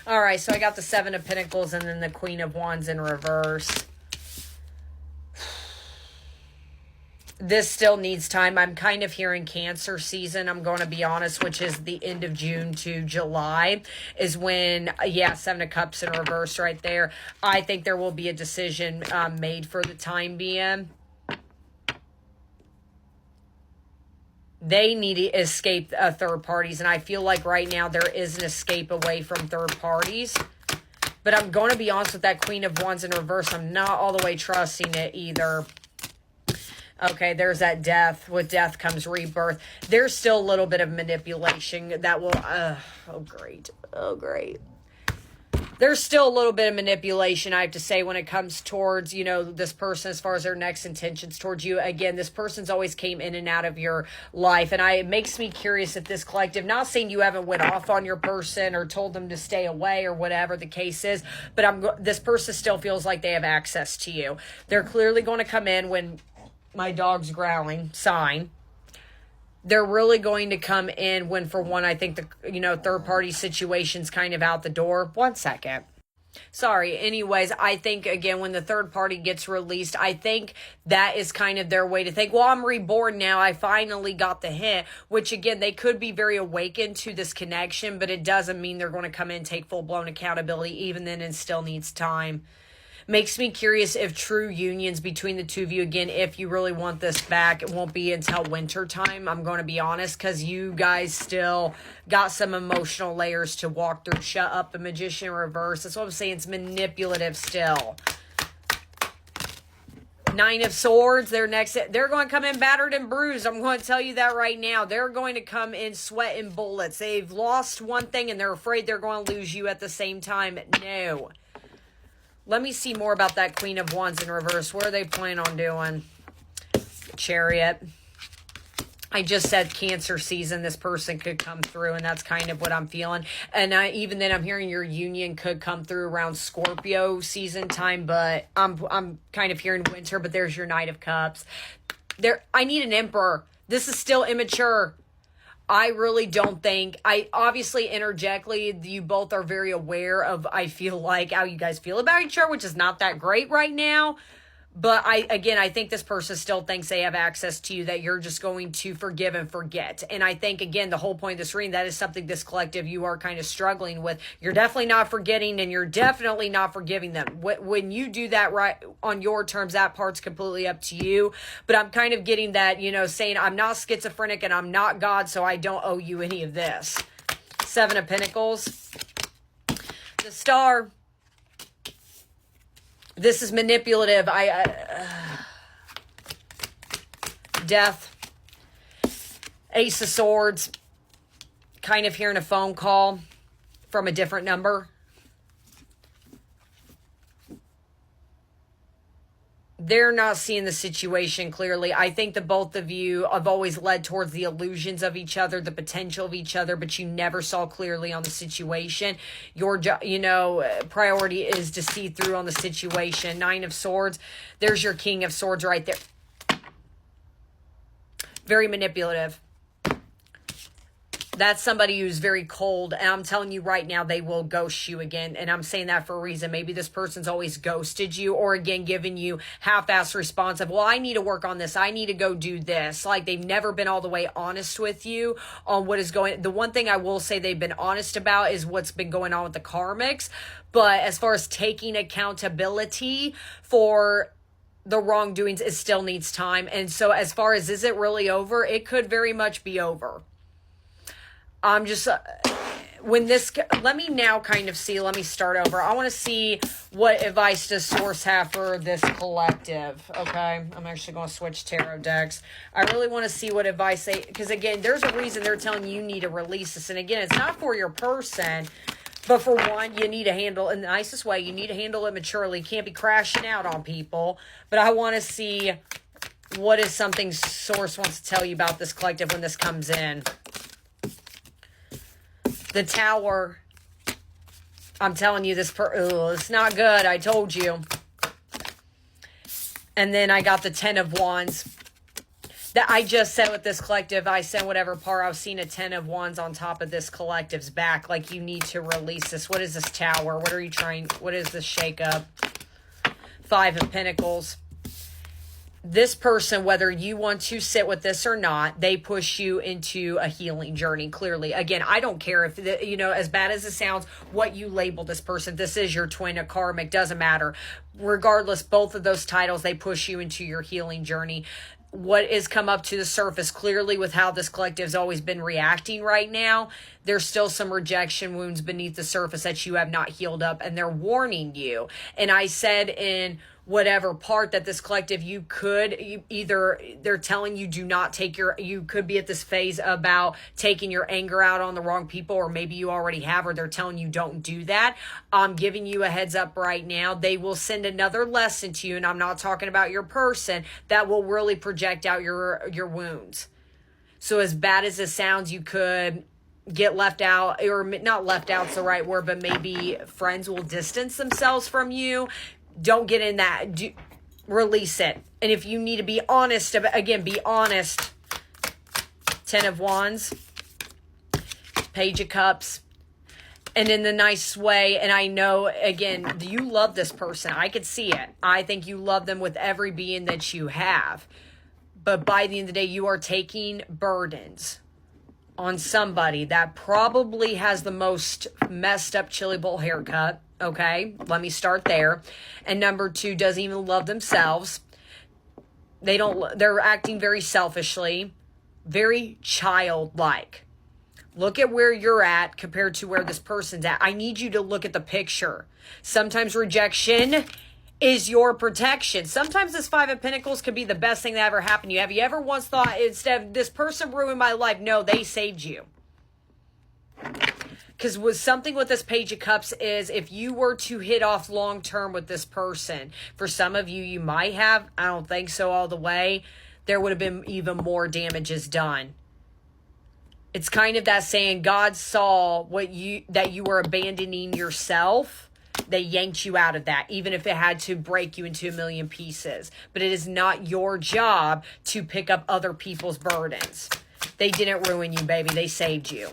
All right, so I got the Seven of Pentacles and then the Queen of Wands in reverse. This still needs time. I'm kind of hearing Cancer season, I'm going to be honest, which is the end of June to July is when, yeah, Seven of Cups in reverse right there. I think there will be a decision made for the time being. They need to escape third parties, and I feel like right now there is an escape away from third parties. But I'm going to be honest with that Queen of Wands in reverse. I'm not all the way trusting it either. Okay, there's that death. With death comes rebirth. There's still a little bit of manipulation that will... oh, great. Oh, great. There's still a little bit of manipulation, I have to say, when it comes towards, you know, this person as far as their next intentions towards you. Again, this person's always came in and out of your life. And it makes me curious if this collective, not saying you haven't went off on your person or told them to stay away or whatever the case is, but this person still feels like they have access to you. They're clearly going to come in when my dog's growling, sign. They're really going to come in when, for one, I think the, you know, third party situation's kind of out the door. 1 second. Sorry. Anyways, I think, again, when the third party gets released, I think that is kind of their way to think, well, I'm reborn now. I finally got the hint, which, again, they could be very awakened to this connection, but it doesn't mean they're going to come in and take full-blown accountability. Even then, it still needs time. Makes me curious if true unions between the two of you, again, if you really want this back, it won't be until winter time. I'm going to be honest, because you guys still got some emotional layers to walk through. Shut up, the Magician in reverse. That's what I'm saying. It's manipulative still. Nine of Swords, they're going to come in battered and bruised. I'm going to tell you that right now. They're going to come in sweating bullets. They've lost one thing and they're afraid they're going to lose you at the same time. No. Let me see more about that Queen of Wands in reverse. What are they planning on doing? Chariot. I just said Cancer season. This person could come through, and that's kind of what I'm feeling. And even then, I'm hearing your union could come through around Scorpio season time, but I'm kind of hearing winter, but there's your Knight of Cups. I need an Emperor. This is still immature. I really don't think, obviously energetically, you both are very aware of, I feel like, how you guys feel about each other, which is not that great right now. But I think this person still thinks they have access to you, that you're just going to forgive and forget. And I think, again, the whole point of this reading, that is something this collective you are kind of struggling with. You're definitely not forgetting, and you're definitely not forgiving them. When you do that right on your terms, that part's completely up to you. But I'm kind of getting that, you know, saying I'm not schizophrenic and I'm not God, so I don't owe you any of this. Seven of Pentacles. The Star. This is manipulative. Death. Ace of Swords. Kind of hearing a phone call from a different number. They're not seeing the situation clearly. I think that both of you have always led towards the illusions of each other, the potential of each other, but you never saw clearly on the situation. Your, you know, priority is to see through on the situation. Nine of Swords. There's your King of Swords right there. Very manipulative. That's somebody who's very cold, and I'm telling you right now, they will ghost you again, and I'm saying that for a reason. Maybe this person's always ghosted you, or again, given you half-assed response of, well, I need to work on this, I need to go do this. Like, they've never been all the way honest with you on what is going. The one thing I will say they've been honest about is what's been going on with the karmics, but as far as taking accountability for the wrongdoings, it still needs time. And so as far as, is it really over? It could very much be over. I'm just, let me now kind of see, let me start over. I want to see what advice does Source have for this collective, okay? I'm actually going to switch tarot decks. I really want to see what advice they, because again, there's a reason they're telling you need to release this. And again, it's not for your person, but for one, you need to handle, in the nicest way, you need to handle it maturely. You can't be crashing out on people. But I want to see what is something Source wants to tell you about this collective when this comes in. The Tower. I'm telling you, it's not good. I told you. And then I got the Ten of Wands. That I just said with this collective, I said whatever part, I was seeing a 10 of Wands on top of this collective's back. Like, you need to release this. What is this Tower? What are you trying? What is this shakeup? 5 of Pentacles. This person, whether you want to sit with this or not, they push you into a healing journey, clearly. Again, I don't care if, you know, as bad as it sounds, what you label this person. This is your twin, a karmic, doesn't matter. Regardless, both of those titles, they push you into your healing journey. What is come up to the surface clearly with how this collective's always been reacting right now, there's still some rejection wounds beneath the surface that you have not healed up, and they're warning you. And I said in whatever part that this collective, either they're telling you do not take you could be at this phase about taking your anger out on the wrong people, or maybe you already have, or they're telling you don't do that. I'm giving you a heads up right now. They will send another lesson to you, and I'm not talking about your person, that will really project out your wounds. So as bad as it sounds, you could get left out, or not left out's the right word, but maybe friends will distance themselves from you. Don't get in that. Release it. And if you need to be honest, again, be honest. 10 of Wands. Page of Cups. And in the nice way, and I know, again, you love this person. I could see it. I think you love them with every being that you have. But by the end of the day, you are taking burdens on somebody that probably has the most messed up chili bowl haircut. Okay, let me start there. And number 2, doesn't even love themselves. They're acting very selfishly, very childlike. Look at where you're at compared to where this person's at. I need you to look at the picture. Sometimes rejection is your protection. Sometimes this 5 of Pentacles could be the best thing that ever happened to you. Have you ever once thought, instead of this person ruined my life? No, they saved you. Because with something with this Page of Cups is, if you were to hit off long term with this person, for some of you, you might have, I don't think so all the way, there would have been even more damages done. It's kind of that saying, God saw that you were abandoning yourself. They yanked you out of that, even if it had to break you into a million pieces. But it is not your job to pick up other people's burdens. They didn't ruin you, baby. They saved you.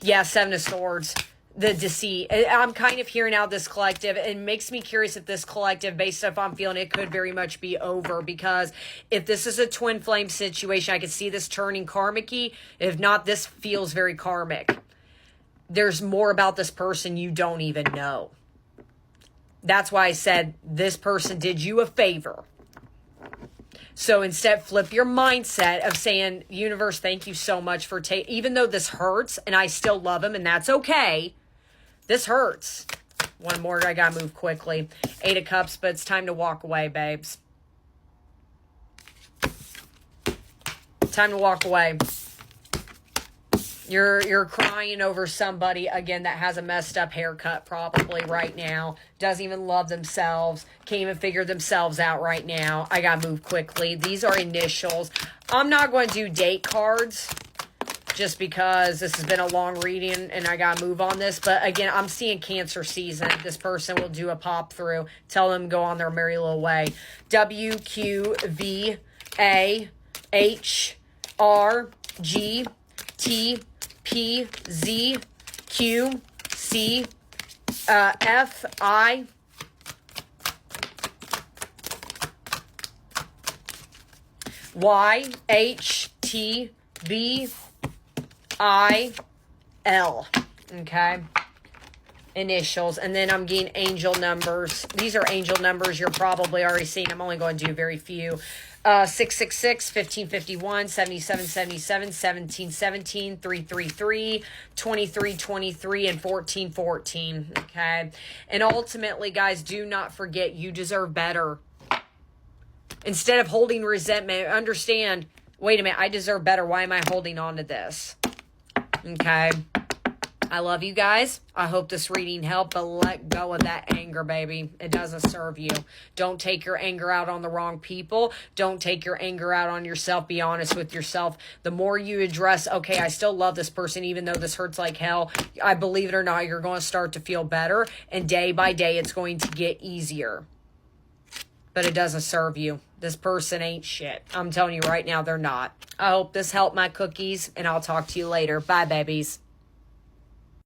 Yeah, 7 of Swords, the deceit. I'm kind of hearing out this collective. It makes me curious if this collective, based on if I'm feeling it, could very much be over. Because if this is a twin flame situation, I could see this turning karmic-y. If not, this feels very karmic. There's more about this person you don't even know. That's why I said this person did you a favor. So instead, flip your mindset of saying, universe, thank you so much for even though this hurts and I still love him and that's okay. This hurts. One more, I gotta move quickly. 8 of Cups, but it's time to walk away, babes. Time to walk away. You're crying over somebody, again, that has a messed up haircut probably right now. Doesn't even love themselves. Can't even figure themselves out right now. I gotta move quickly. These are initials. I'm not going to do date cards just because this has been a long reading and I gotta move on this. But again, I'm seeing Cancer season. This person will do a pop through. Tell them go on their merry little way. W, Q, V, A, H, R, G, T, P, Z, Q, C, F, I, Y, H, T, B, I, L. Okay. Initials. And then I'm getting angel numbers. These are angel numbers you're probably already seeing. I'm only going to do very few. 666, 1551, 7777, 1717, 333, 2323, and 1414. Okay. And ultimately, guys, do not forget you deserve better. Instead of holding resentment, understand, wait a minute, I deserve better. Why am I holding on to this? Okay. I love you guys. I hope this reading helped, but let go of that anger, baby. It doesn't serve you. Don't take your anger out on the wrong people. Don't take your anger out on yourself. Be honest with yourself. The more you address, okay, I still love this person, even though this hurts like hell. I believe it or not, you're going to start to feel better. And day by day, it's going to get easier. but it doesn't serve you. This person ain't shit. I'm telling you right now, they're not. I hope this helped my cookies, and I'll talk to you later. Bye, babies.